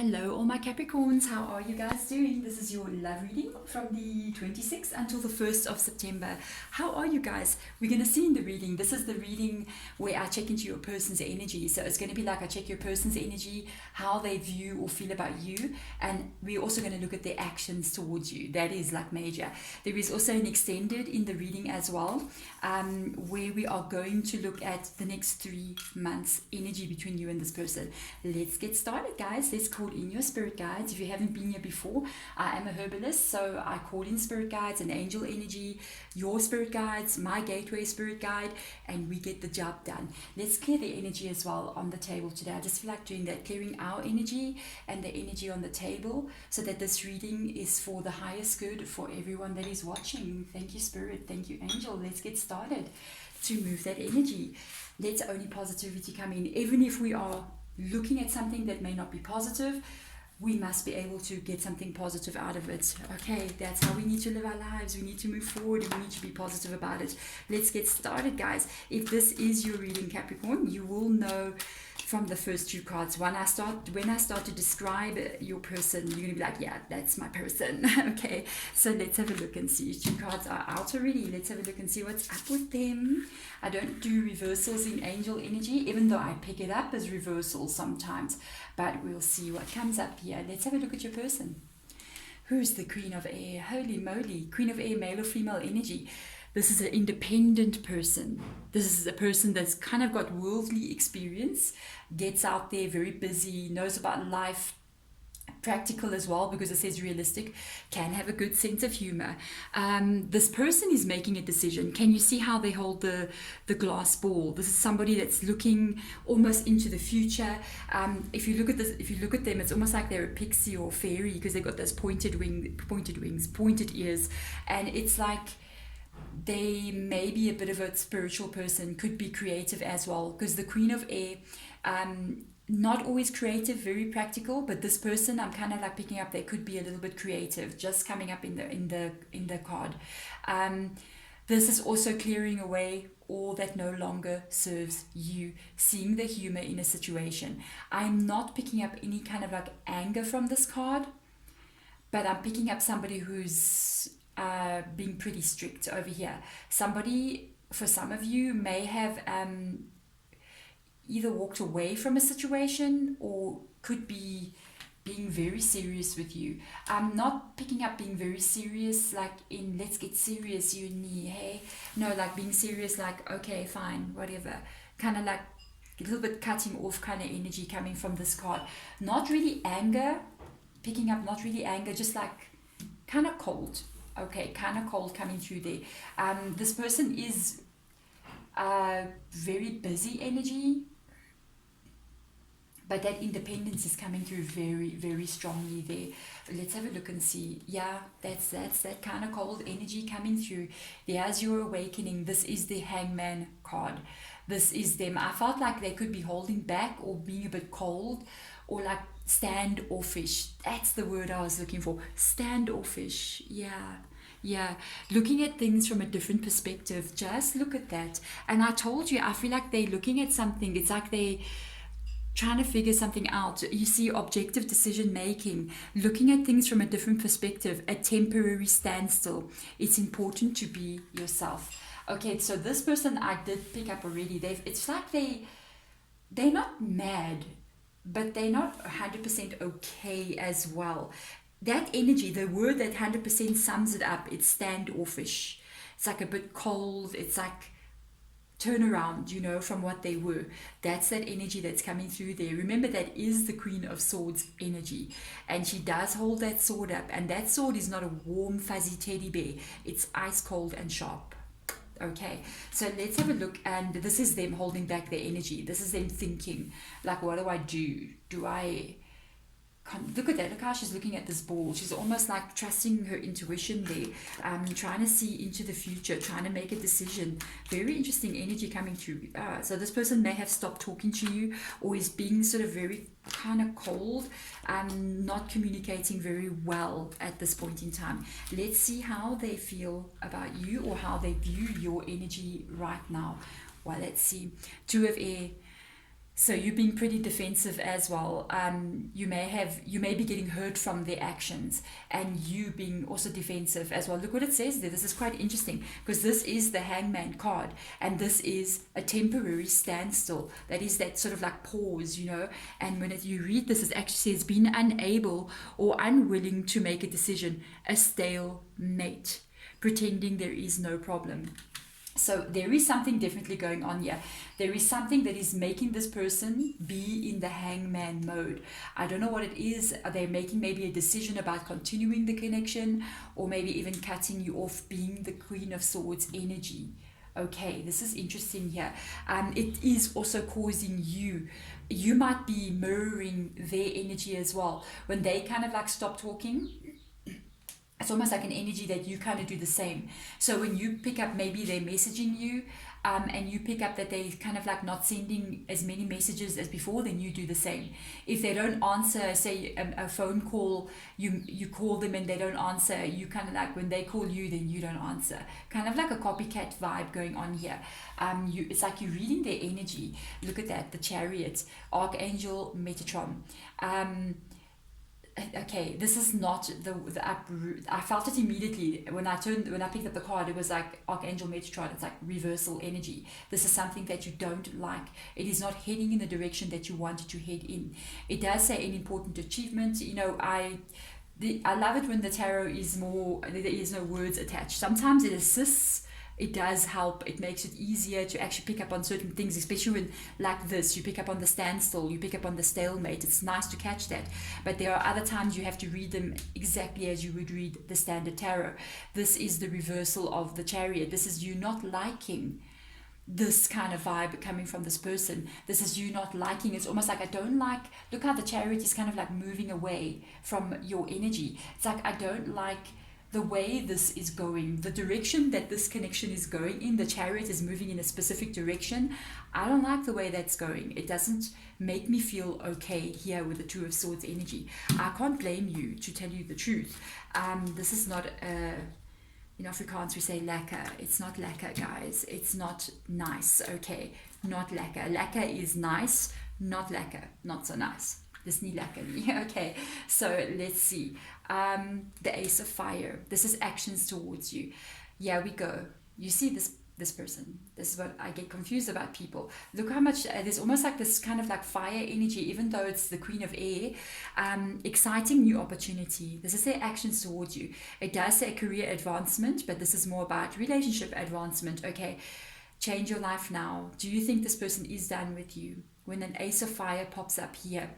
Hello all my Capricorns, how are you guys doing? This is your love reading from the 26th until the 1st of September. How are you guys? We're going to see in the reading, this is the reading where I check into your person's energy. So it's going to be like I check your person's energy, how they view or feel about you, and we're also going to look at their actions towards you. That is like major. There is also an extended in the reading as well, where we are going to look at the next 3 months energy between you and this person. Let's get started, guys. Let's call in your spirit guides. If you haven't been here before, I am a herbalist, so I call in spirit guides and angel energy, your spirit guides, my gateway spirit guide, and we get the job done. Let's clear the energy as well on the table today. I just feel like doing that, clearing our energy and the energy on the table, so that this reading is for the highest good for everyone that is watching. Thank you, spirit. Thank you, angel. Let's get started to move that energy. Let only positivity come in. Even if we are looking at something that may not be positive, we must be able to get something positive out of it. Okay, that's how we need to live our lives. We need to move forward and we need to be positive about it. Let's get started, guys. If this is your reading, Capricorn, you will know from the first 2 cards. When I start to describe your person, you're gonna be like, yeah, that's my person. Okay, so let's have a look and see. 2 cards are out already. Let's have a look and see what's up with them. I don't do reversals in angel energy, even though I pick it up as reversals sometimes, but we'll see what comes up here. Let's have a look at your person. Who's the Queen of Air? Holy moly. Queen of Air, male or female energy. This is an independent person. This is a person that's kind of got worldly experience, gets out there, very busy, knows about life, practical as well, because it says realistic, can have a good sense of humor. This person is making a decision. Can you see how they hold the glass ball? This is somebody that's looking almost into the future. If you look at them, it's almost like they're a pixie or fairy, because they've got those pointed wings, pointed ears, and it's like they may be a bit of a spiritual person, could be creative as well, because the Queen of Air, not always creative, very practical, but this person I'm kind of like picking up, they could be a little bit creative, just coming up in the card. This is also clearing away all that no longer serves you, seeing the humor in a situation. I'm not picking up any kind of like anger from this card, but I'm picking up somebody who's being pretty strict over here. Somebody, for some of you, may have either walked away from a situation or could be being very serious with you. I'm not picking up being very serious like in let's get serious, you and me, hey? No, like being serious like, okay, fine, whatever. Kind of like a little bit cutting off kind of energy coming from this card. Not really anger, picking up not really anger, just like kind of cold. Okay, kind of cold coming through there. This person is very busy energy, but that independence is coming through very, very strongly there. Let's have a look and see. Yeah, that's that kind of cold energy coming through. There's your awakening. This is the Hangman card. This is them. I felt like they could be holding back or being a bit cold or like standoffish. That's the word I was looking for. Standoffish. Yeah, looking at things from a different perspective. Just look at that. And I told you, I feel like they're looking at something. It's like they trying to figure something out. You see objective decision making, looking at things from a different perspective, a temporary standstill. It's important to be yourself. Okay, so this person I did pick up already. It's like they're not mad, but they're not 100% okay as well. That energy, the word that 100% sums it up, it's standoffish. It's like a bit cold. It's like turnaround, from what they were. That's that energy that's coming through there. Remember, that is the Queen of Swords energy. And she does hold that sword up. And that sword is not a warm, fuzzy teddy bear. It's ice cold and sharp. Okay, so let's have a look. And this is them holding back their energy. This is them thinking, like, what do? Do I... Look at that. Look how she's looking at this ball. She's almost like trusting her intuition there, trying to see into the future, trying to make a decision. Very interesting energy coming through. So this person may have stopped talking to you or is being sort of very kind of cold, not communicating very well at this point in time. Let's see how they feel about you or how they view your energy right now. Well, let's see. 2 of Air. So you're being pretty defensive as well. You may be getting hurt from their actions, and you being also defensive as well. Look what it says there. This is quite interesting because this is the Hangman card, and this is a temporary standstill. That is that sort of like pause, you know. And when you read this, it actually says being unable or unwilling to make a decision, a stalemate, pretending there is no problem. So there is something definitely going on here. There is something that is making this person be in the hangman mode. I don't know what it is. Are they making maybe a decision about continuing the connection, or maybe even cutting you off, being the Queen of Swords energy? Okay, this is interesting here. It is also causing you might be mirroring their energy as well. When they kind of like stop talking, it's almost like an energy that you kind of do the same. So when you pick up, maybe they're messaging you, and you pick up that they're kind of like not sending as many messages as before, then you do the same. If they don't answer, say a phone call, you call them and they don't answer, you kind of like, when they call you, then you don't answer. Kind of like a copycat vibe going on here. It's like you're reading their energy. Look at that, the Chariot, Archangel Metatron. Okay, this is not the uproot. I felt it immediately when I picked up the card. It was like Archangel Metatron. It's like reversal energy. This is something that you don't like. It is not heading in the direction that you wanted to head in. It does say an important achievement. You know, I love it when the tarot is more, there is no words attached. Sometimes it assists. It does help. It makes it easier to actually pick up on certain things, especially when, like this, you pick up on the standstill, you pick up on the stalemate. It's nice to catch that. But there are other times you have to read them exactly as you would read the standard tarot. This is the reversal of the Chariot. This is you not liking this kind of vibe coming from this person. This is you not liking. It's almost like, I don't like, look how the Chariot is kind of like moving away from your energy. It's like, I don't like the way this is going, the direction that this connection is going in. The Chariot is moving in a specific direction. I don't like the way that's going. It doesn't make me feel okay here with the Two of Swords energy. I can't blame you, to tell you the truth. This is not in Afrikaans we say lekker. It's not lekker, guys. It's not nice, okay? Not lekker. Lekker is nice, not lekker. Not so nice. Dis nie lekker nie. Okay, so let's see. The Ace of Fire. This is actions towards you. Yeah, we go. You see this person. This is what I get confused about people. Look how much there's almost like this kind of like fire energy, even though it's the Queen of Air. Exciting new opportunity. This is their actions towards you. It does say career advancement, but this is more about relationship advancement. Okay, change your life now. Do you think this person is done with you? When an Ace of Fire pops up here,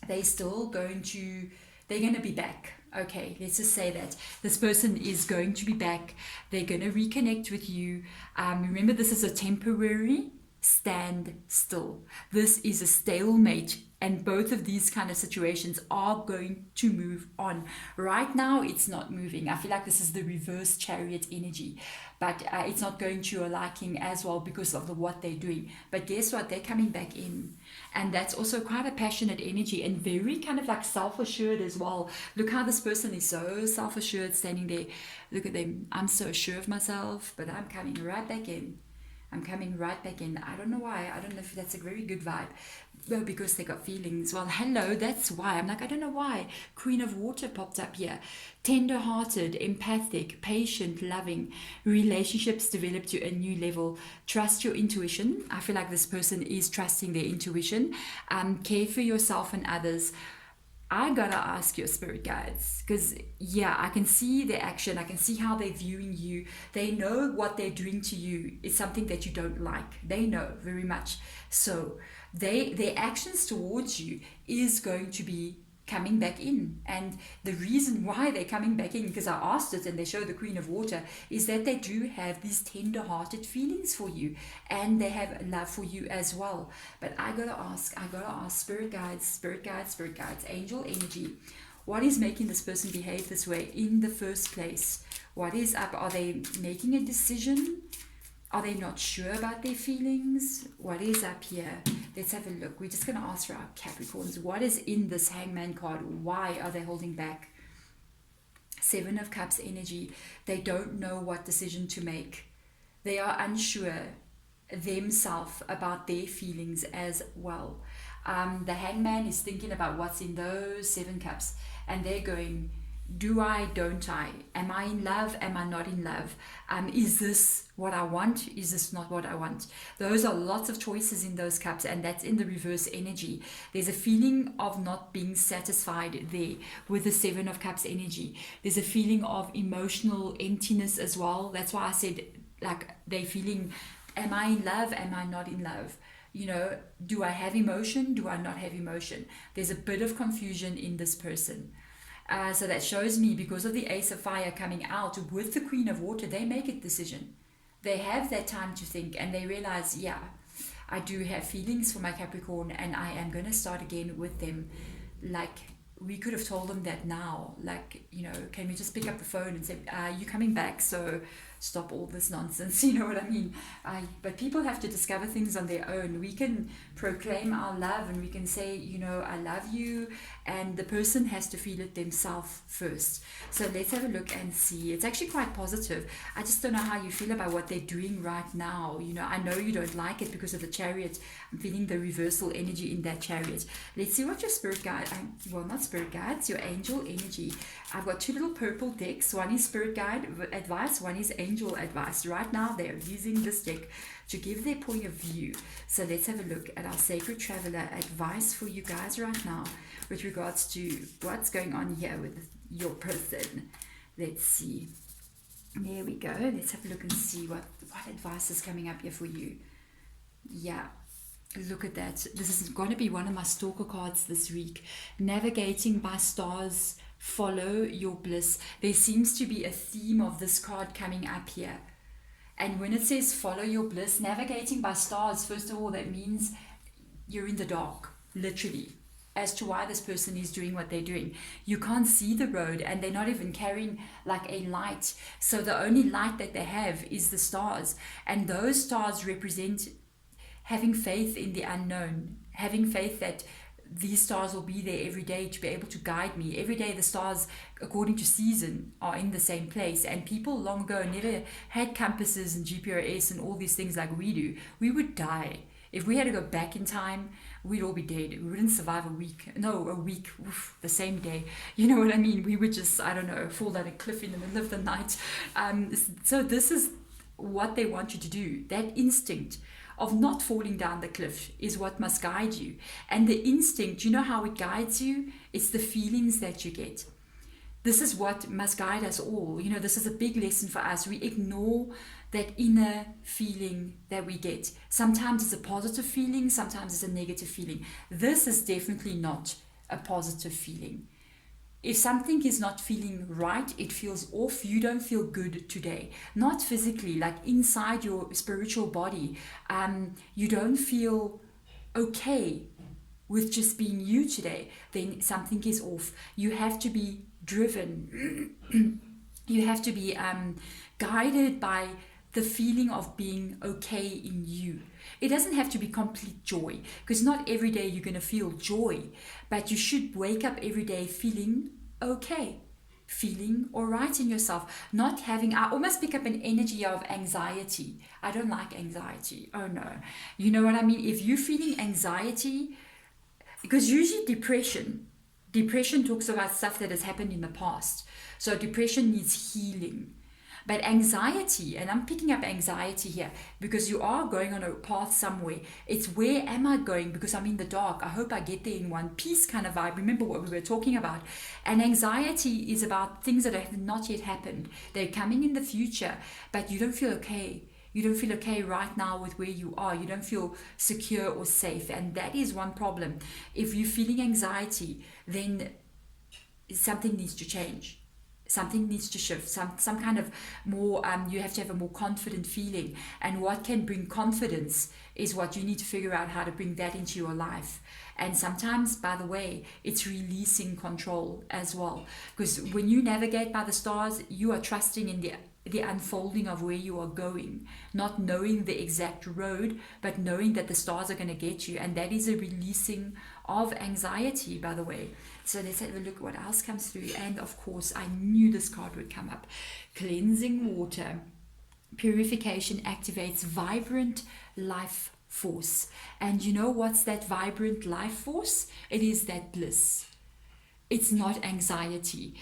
they're going to be back. Okay, let's just say that this person is going to be back. They're going to reconnect with you. Remember, this is a temporary standstill. This is a stalemate, and both of these kind of situations are going to move on. Right now, it's not moving. I feel like this is the reverse Chariot energy, but it's not going to your liking as well because of what they're doing. But guess what? They're coming back in. And that's also quite a passionate energy and very kind of like self-assured as well. Look how this person is so self-assured standing there. Look at them. I'm so sure of myself, but I'm coming right back in. I'm coming right back in. I don't know why. I don't know if that's a very good vibe. Well, because they got feelings. Well, hello, that's why. I'm like, I don't know why. Queen of Water popped up here. Tender-hearted, empathic, patient, loving. Relationships develop to a new level. Trust your intuition. I feel like this person is trusting their intuition. Care for yourself and others. I gotta ask your spirit guides, because yeah, I can see their action. I can see how they're viewing you. They know what they're doing to you is something that you don't like. They know very much. So their actions towards you is going to be coming back in. And the reason why they're coming back in, because I asked it and they show the Queen of Water, is that they do have these tender-hearted feelings for you, and they have love for you as well. But I gotta ask spirit guides, angel energy, what is making this person behave this way in the first place? What is up? Are they making a decision? Are they not sure about their feelings? What is up here? Let's have a look. We're just going to ask for our Capricorns. What is in this Hangman card? Why are they holding back? Seven of Cups energy. They don't know what decision to make. They are unsure. themselves, about their feelings as well. The hangman is thinking about what's in those 7 cups, and they're going, do I, don't I? Am I in love? Am I not in love? Is this what I want? Is this not what I want? Those are lots of choices in those cups, and that's in the reverse energy. There's a feeling of not being satisfied there with the 7 of Cups energy. There's a feeling of emotional emptiness as well. That's why I said, like, they're feeling, am I in love? Am I not in love? You know, do I have emotion? Do I not have emotion? There's a bit of confusion in this person. So that shows me, because of the Ace of Fire coming out with the Queen of Water, they make a decision. They have that time to think, and they realize, yeah, I do have feelings for my Capricorn, and I am going to start again with them. Like, we could have told them that now. Like, you know, can we just pick up the phone and say, you coming back, so stop all this nonsense, you know what I mean? But people have to discover things on their own. We can proclaim our love, and we can say, you know, I love you, and the person has to feel it themselves first. So let's have a look and see. It's actually quite positive. I just don't know how you feel about what they're doing right now. You know, I know you don't like it because of the Chariot. I'm feeling the reversal energy in that Chariot. Let's see what your spirit guide, well, not spirit guides, your angel energy. I've got 2 little purple decks. One is spirit guide advice, one is angel advice. Right now they're using this deck to give their point of view. So let's have a look at our Sacred Traveler advice for you guys right now with regards to what's going on here with your person. Let's see. There we go. Let's have a look and see what advice is coming up here for you. Yeah. Look at that. This is going to be one of my stalker cards this week. Navigating by stars, follow your bliss. There seems to be a theme of this card coming up here. And when it says follow your bliss, navigating by stars, first of all, that means you're in the dark, literally, as to why this person is doing what they're doing. You can't see the road, and they're not even carrying like a light. So the only light that they have is the stars. And those stars represent having faith in the unknown, having faith that these stars will be there every day to be able to guide me. Every day the stars, according to season, are in the same place. And people long ago never had compasses and GPS and all these things like we do. We would die. If we had to go back in time, we'd all be dead. We wouldn't survive a week, the same day. You know what I mean? We would just, I don't know, fall down a cliff in the middle of the night. So this is what they want you to do. That instinct of not falling down the cliff is what must guide you. And the instinct, you know how it guides you? It's the feelings that you get. This is what must guide us all. You know, this is a big lesson for us. We ignore that inner feeling that we get. Sometimes it's a positive feeling, sometimes it's a negative feeling. This is definitely not a positive feeling. If something is not feeling right, it feels off, you don't feel good today. Not physically, like inside your spiritual body. You don't feel okay with just being you today. Then something is off. You have to be driven. You have to be guided by the feeling of being okay in you. It doesn't have to be complete joy, because not every day you're going to feel joy, but you should wake up every day feeling okay, feeling all right in yourself, not having, I almost pick up an energy of anxiety. I don't like anxiety. Oh no. You know what I mean? If you're feeling anxiety, because usually depression talks about stuff that has happened in the past. So depression needs healing. But anxiety, and I'm picking up anxiety here because you are going on a path somewhere. It's where am I going? Because I'm in the dark. I hope I get there in one piece kind of vibe. Remember what we were talking about. And anxiety is about things that have not yet happened. They're coming in the future, but you don't feel okay. You don't feel okay right now with where you are. You don't feel secure or safe. And that is one problem. If you're feeling anxiety, then something needs to change. Something needs to shift, some kind of more, you have to have a more confident feeling. And what can bring confidence is what you need to figure out how to bring that into your life. And sometimes, by the way, it's releasing control as well. Because when you navigate by the stars, you are trusting in the unfolding of where you are going, not knowing the exact road, but knowing that the stars are going to get you. And that is a releasing of anxiety, by the way. So let's have a look at what else comes through. And of course, I knew this card would come up. Cleansing water. purification activates vibrant life force. And you know what's that vibrant life force? It is that bliss. It's not anxiety.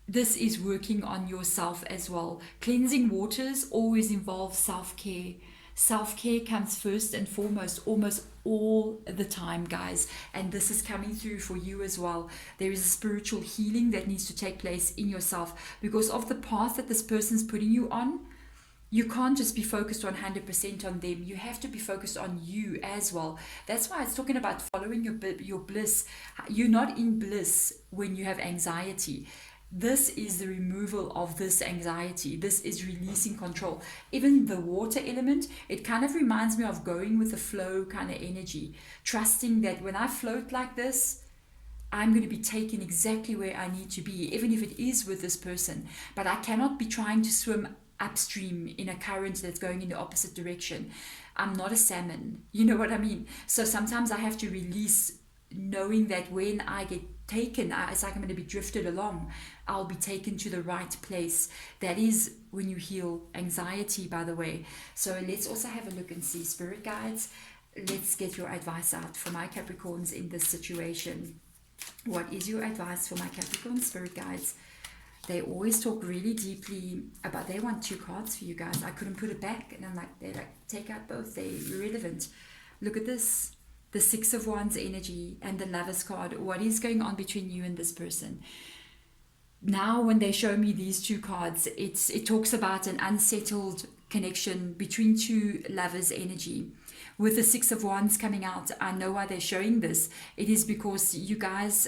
This is working on yourself as well. Cleansing waters always involve self-care. Self-care comes first and foremost almost all the time, guys, and this is coming through for you as well. There is a spiritual healing that needs to take place in yourself because of the path that this person's putting you on. You can't just be focused on 100% on them. You have to be focused on you as well. That's why it's talking about following your bliss. You're not in bliss when you have anxiety. This is the removal of this anxiety. This is releasing control. Even the water element, it kind of reminds me of going with the flow kind of energy. Trusting that when I float like this, I'm going to be taken exactly where I need to be, even if it is with this person. But I cannot be trying to swim upstream in a current that's going in the opposite direction. I'm not a salmon. You know what I mean? So sometimes I have to release, knowing that when I get taken, it's like I'm going to be drifted along. I'll be taken to the right place. That is when you heal anxiety, by the way. So let's also have a look and see, spirit guides, let's get your advice out for my Capricorns in this situation. What is your advice for my Capricorn spirit guides? They always talk really deeply about, they want 2 cards for you guys. I couldn't put it back, and I'm like, they like, take out both, they're irrelevant. Look at this. The 6 of Wands energy and the Lovers card. What is going on between you and this person? Now when they show me these 2 cards, it talks about an unsettled connection between 2 lovers energy. With the 6 of Wands coming out, I know why they're showing this. It is because you guys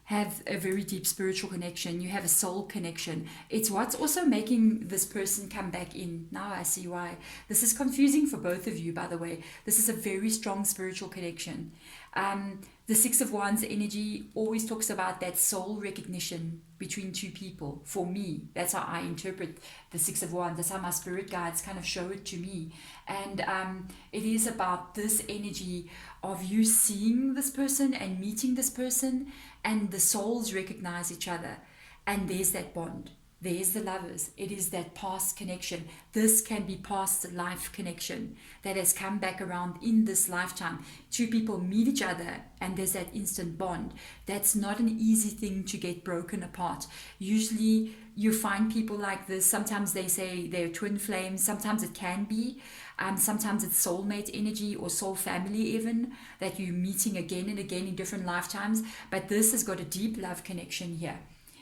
have a very deep spiritual connection. You have a soul connection. It's what's also making this person come back in. Now I see why. This is confusing for both of you, by the way. This is a very strong spiritual connection. The 6 of Wands energy always talks about that soul recognition between 2 people. For me, that's how I interpret the 6 of Wands. That's how my spirit guides kind of show it to me. And it is about this energy of you seeing this person and meeting this person, and the souls recognize each other. And there's that bond. There's the lovers. It is that past connection. This can be past life connection that has come back around in this lifetime. 2 people meet each other and there's that instant bond. That's not an easy thing to get broken apart. Usually you find people like this. Sometimes they say they're twin flames. Sometimes it can be. Sometimes it's soulmate energy or soul family even, that you're meeting again and again in different lifetimes. But this has got a deep love connection here.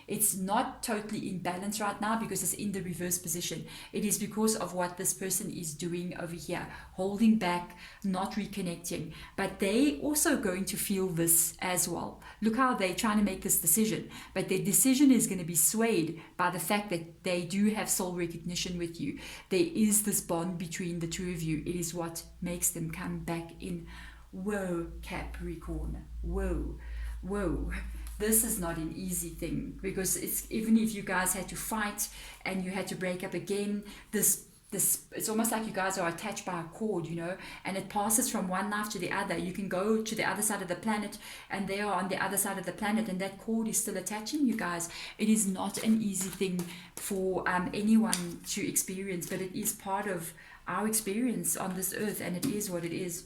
It's not totally in balance right now because it's in the reverse position. It is because of what this person is doing over here, holding back, not reconnecting. But they also going to feel this as well. Look how they're trying to make this decision. But their decision is going to be swayed by the fact that they do have soul recognition with you. There is this bond between the 2 of you. It is what makes them come back in. Whoa, Capricorn. Whoa, whoa. This is not an easy thing, because it's, even if you guys had to fight and you had to break up again, this it's almost like you guys are attached by a cord, you know, and it passes from one life to the other. You can go to the other side of the planet and they are on the other side of the planet, and that cord is still attaching you guys. It is not an easy thing for anyone to experience, but it is part of our experience on this earth, and it is what it is.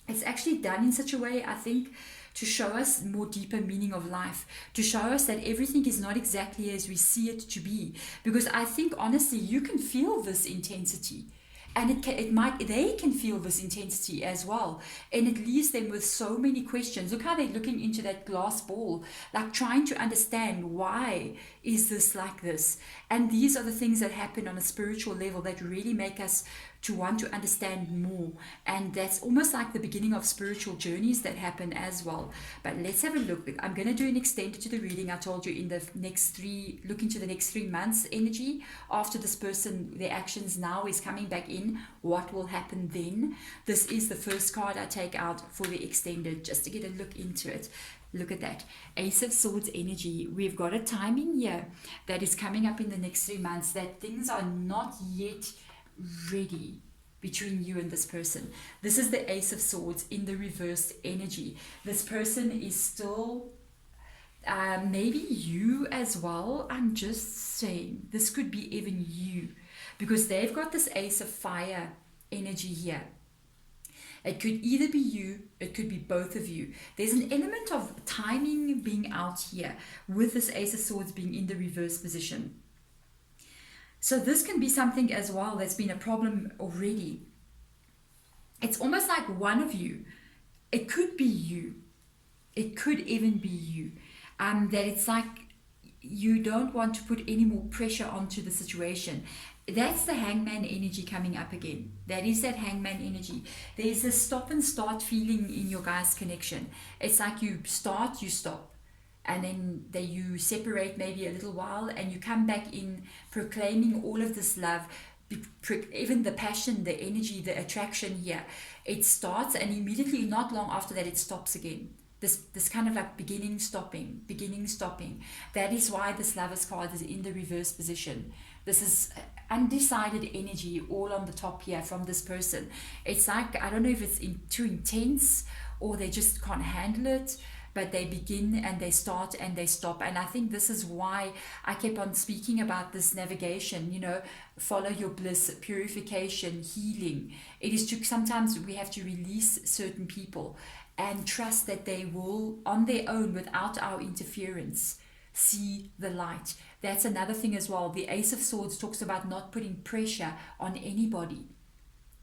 It's actually done in such a way, I think, to show us more deeper meaning of life, to show us that everything is not exactly as we see it to be. Because I think, honestly, you can feel this intensity. And they can feel this intensity as well. And it leaves them with so many questions. Look how they're looking into that glass ball, like trying to understand, why is this like this? And these are the things that happen on a spiritual level that really make us to want to understand more. And that's almost like the beginning of spiritual journeys that happen as well. But let's have a look. I'm going to do an extended to the reading. I told you in the next 3, look into the next 3 months energy. After this person, their actions now is coming back in, what will happen then? This is the first card I take out for the extended, just to get a look into it. Look at that. Ace of Swords energy. We've got a timing here that is coming up in the next 3 months, that things are not yet ready between you and this person. This is the Ace of Swords in the reversed energy. This person is still maybe you as well. I'm just saying, this could be even you. because they've got this Ace of Fire energy here. It could either be you, it could be both of you. There's an element of timing being out here with this Ace of Swords being in the reverse position. So this can be something as well that's been a problem already. It's almost like one of you, it could be you, it could even be you, that it's like you don't want to put any more pressure onto the situation. That's the Hangman energy coming up again. That is that Hangman energy. There's a stop and start feeling in your guys' connection. It's like you start, you stop, and then you separate maybe a little while, and you come back in proclaiming all of this love, even the passion, the energy, the attraction here. It starts, and immediately, not long after that, it stops again. This kind of like beginning, stopping. That is why this Lovers card is in the reverse position. This is undecided energy all on the top here from this person. It's like, I don't know if it's too intense or they just can't handle it, but they begin and they start and they stop. And I think this is why I kept on speaking about this navigation, follow your bliss, purification, healing. It is to, sometimes we have to release certain people and trust that they will, on their own, without our interference, see the light. That's another thing as well. The Ace of Swords talks about not putting pressure on anybody,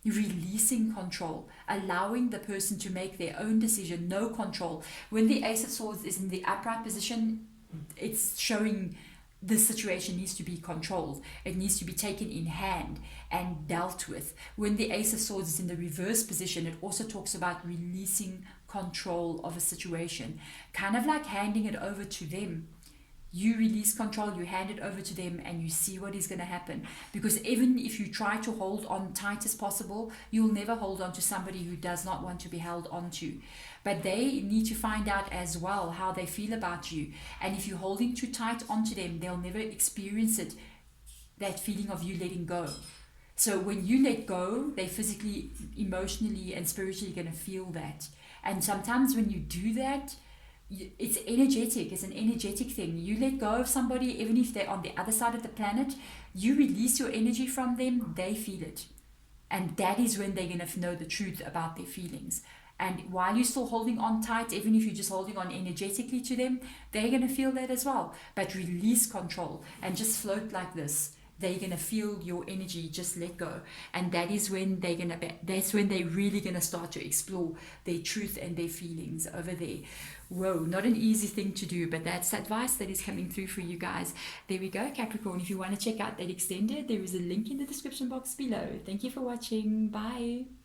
releasing control, allowing the person to make their own decision, no control. When the Ace of Swords is in the upright position, it's showing the situation needs to be controlled. It needs to be taken in hand and dealt with. When the Ace of Swords is in the reverse position, it also talks about releasing control of a situation, kind of like handing it over to them. You release control, you hand it over to them, and you see what is going to happen. Because even if you try to hold on tight as possible, you'll never hold on to somebody who does not want to be held on to. But they need to find out as well how they feel about you. And if you're holding too tight onto them, they'll never experience it, that feeling of you letting go. So when you let go, they physically, emotionally, and spiritually going to feel that. And sometimes when you do that, it's energetic. It's an energetic thing. You let go of somebody, even if they're on the other side of the planet, you release your energy from them, they feel it. And that is when they're going to know the truth about their feelings. And while you're still holding on tight, even if you're just holding on energetically to them, they're going to feel that as well. But release control and just float like this. They're going to feel your energy, just let go. And that is when that's when they're really going to start to explore their truth and their feelings over there. Whoa, not an easy thing to do, but that's advice that is coming through for you guys. There we go, Capricorn. If you want to check out that extended, there is a link in the description box below. Thank you for watching. Bye.